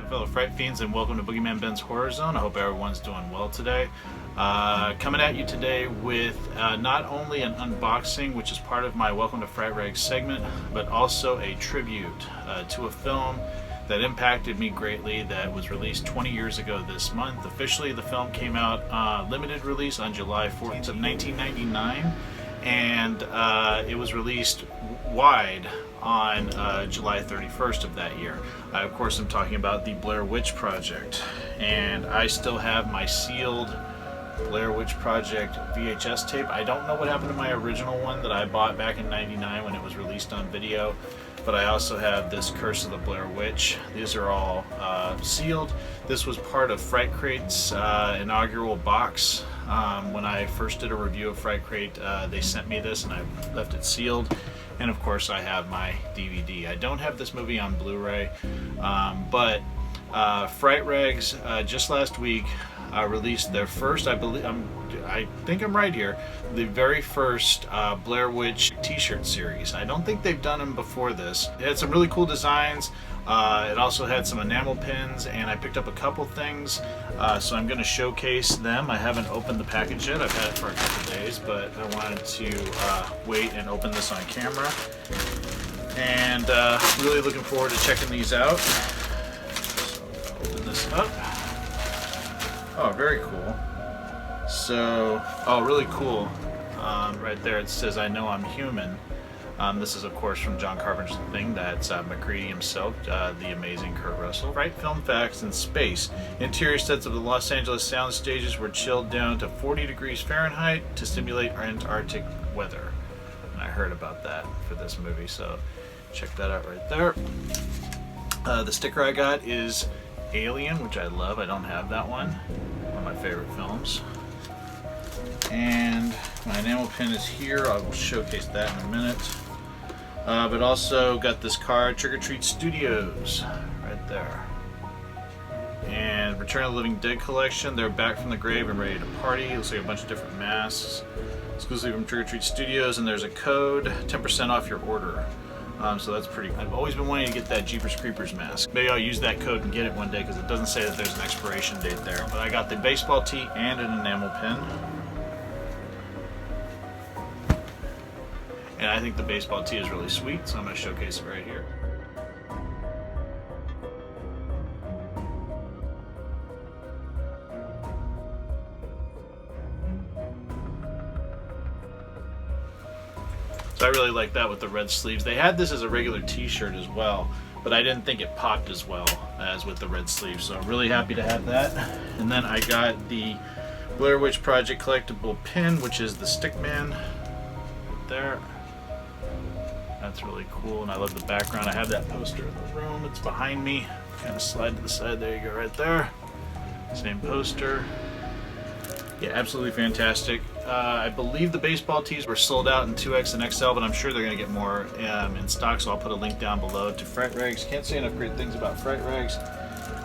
Fellow Fright Fiends, and welcome to Boogeyman Ben's Horror Zone. I hope everyone's doing well today. Coming at you today with not only an unboxing, which is part of my Welcome to Fright Rags segment, but also a tribute to a film that impacted me greatly that was released 20 years ago this month. Officially, the film came out limited release on July 14th of 1999, and it was released wide on July 31st of that year. Of course, I'm talking about the Blair Witch Project, and I still have my sealed Blair Witch Project VHS tape. I don't know what happened to my original one that I bought back in '99 when it was released on video, but I also have this Curse of the Blair Witch. These are all sealed. This was part of Fright Crate's inaugural box. When I first did a review of Fright Crate, they sent me this and I left it sealed. And of course I have my DVD. I don't have this movie on Blu-ray, but Fright Rags just last week released their first, I think I'm right here, the very first Blair Witch t-shirt series. I don't think they've done them before this. It had some really cool designs. It also had some enamel pins, and I picked up a couple things, so I'm going to showcase them. I haven't opened the package yet. I've had it for a couple days, but I wanted to wait and open this on camera, and really looking forward to checking these out. So I'm going to open this up. Oh, very cool. So, oh, really cool. Right there it says, "I know I'm human." This is, of course, from John Carpenter's Thing. That's McCready himself, the amazing Kurt Russell. Fright Film Facts in Space. Interior sets of the Los Angeles sound stages were chilled down to 40 degrees Fahrenheit to simulate Antarctic weather. And I heard about that for this movie, so check that out right there. The sticker I got is Alien, which I love. I don't have that one. One of my favorite films. And my enamel pin is here. I will showcase that in a minute. But also got this card, Trick or Treat Studios, right there. And Return of the Living Dead collection. They're back from the grave and ready to party. Looks like a bunch of different masks. Exclusively from Trick or Treat Studios, and there's a code, 10% off your order. So that's pretty cool. I've always been wanting to get that Jeepers Creepers mask. Maybe I'll use that code and get it one day, because it doesn't say that there's an expiration date there. But I got the baseball tee and an enamel pin. And I think the baseball tee is really sweet, so I'm going to showcase it right here. So I really like that with the red sleeves. They had this as a regular t-shirt as well, but I didn't think it popped as well as with the red sleeves, so I'm really happy to have that. And then I got the Blair Witch Project collectible pin, which is the Stickman right there. That's really cool, and I love the background. I have that poster in the room. It's behind me. Kind of slide to the side. There you go, right there. Same poster. Yeah, absolutely fantastic. I believe the baseball tees were sold out in 2X and XL, but I'm sure they're going to get more in stock, so I'll put a link down below to Fright Rags. Can't say enough great things about Fright Rags.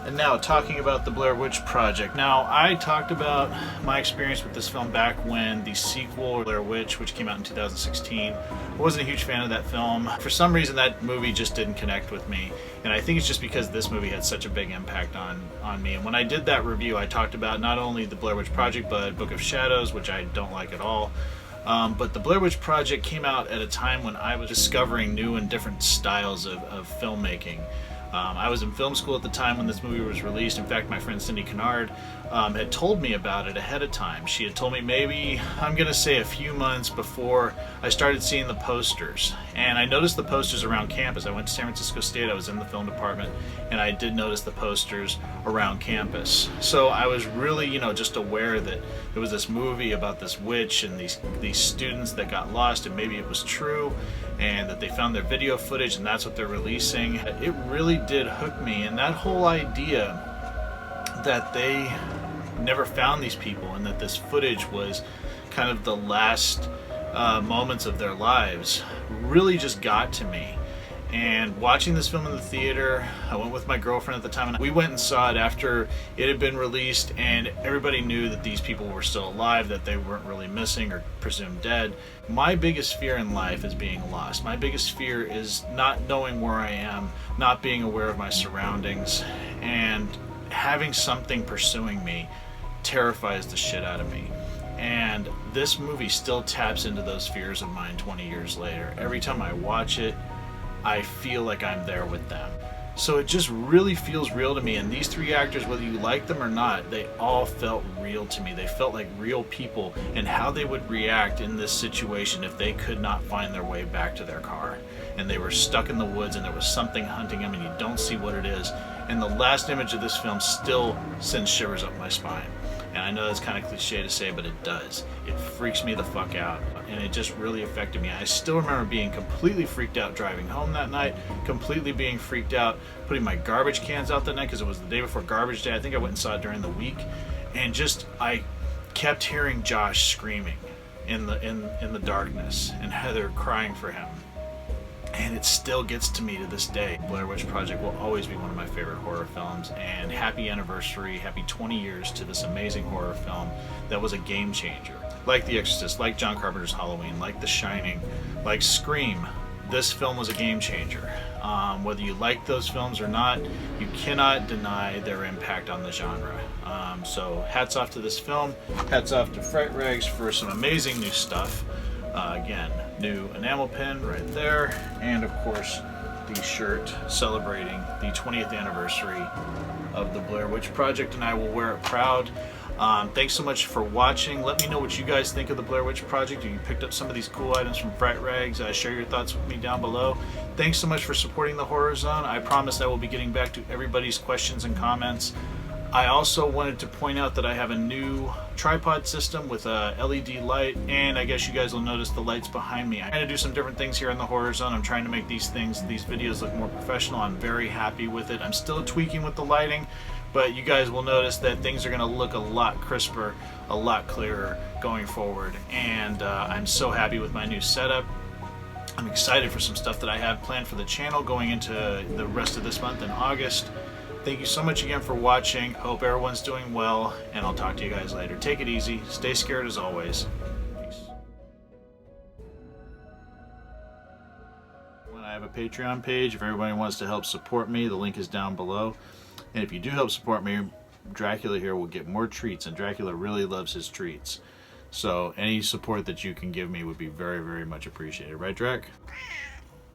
And now, talking about the Blair Witch Project. Now, I talked about my experience with this film back when the sequel, Blair Witch, which came out in 2016, I wasn't a huge fan of that film. For some reason, that movie just didn't connect with me. And I think it's just because this movie had such a big impact on me. And when I did that review, I talked about not only the Blair Witch Project, but Book of Shadows, which I don't like at all. But the Blair Witch Project came out at a time when I was discovering new and different styles of filmmaking. I was in film school at the time when this movie was released. In fact, my friend Cindy Kennard had told me about it ahead of time. She had told me maybe, I'm going to say a few months before I started seeing the posters. And I noticed the posters around campus. I went to San Francisco State, I was in the film department, and I did notice the posters around campus. So I was really, just aware that there was this movie about this witch and these students that got lost, and maybe it was true, and that they found their video footage and that's what they're releasing. It really did hook me, and that whole idea that they never found these people and that this footage was kind of the last moments of their lives really just got to me. And watching this film in the theater, I went with my girlfriend at the time, and we went and saw it after it had been released, and everybody knew that these people were still alive, that they weren't really missing or presumed dead. My biggest fear in life is being lost. My biggest fear is not knowing where I am, not being aware of my surroundings, and having something pursuing me terrifies the shit out of me. And this movie still taps into those fears of mine 20 years later. Every time I watch it, I feel like I'm there with them. So it just really feels real to me. And these three actors, whether you like them or not, they all felt real to me. They felt like real people, and how they would react in this situation if they could not find their way back to their car and they were stuck in the woods and there was something hunting them and you don't see what it is. And the last image of this film still sends shivers up my spine. And I know that's kind of cliche to say, but it does. It freaks me the fuck out. And it just really affected me. I still remember being completely freaked out driving home that night, completely being freaked out putting my garbage cans out that night because it was the day before garbage day. I think I went and saw it during the week. And just, I kept hearing Josh screaming in the darkness and Heather crying for him. And it still gets to me to this day. Blair Witch Project will always be one of my favorite horror films, and happy anniversary, happy 20 years to this amazing horror film that was a game changer. Like The Exorcist, like John Carpenter's Halloween, like The Shining, like Scream, this film was a game changer. Whether you like those films or not, you cannot deny their impact on the genre. So hats off to this film, hats off to Fright Rags for some amazing new stuff. Again, new enamel pin right there, and of course the shirt celebrating the 20th anniversary of the Blair Witch Project, and I will wear it proud. Thanks so much for watching. Let me know what you guys think of the Blair Witch Project. If you picked up some of these cool items from Fright Rags, share your thoughts with me down below. Thanks so much for supporting the Horror Zone. I promise I will be getting back to everybody's questions and comments. I also wanted to point out that I have a new tripod system with a LED light, and I guess you guys will notice the lights behind me. I'm trying to do some different things here in the Horror Zone. I'm trying to make these videos look more professional. I'm very happy with it. I'm still tweaking with the lighting, but you guys will notice that things are going to look a lot crisper, a lot clearer going forward, and I'm so happy with my new setup. I'm excited for some stuff that I have planned for the channel going into the rest of this month in August. Thank you so much again for watching. Hope everyone's doing well, and I'll talk to you guys later. Take it easy. Stay scared as always. Peace. I have a Patreon page. If everybody wants to help support me, the link is down below. And if you do help support me, Dracula here will get more treats, and Dracula really loves his treats. So any support that you can give me would be very, very much appreciated. Right, Drac?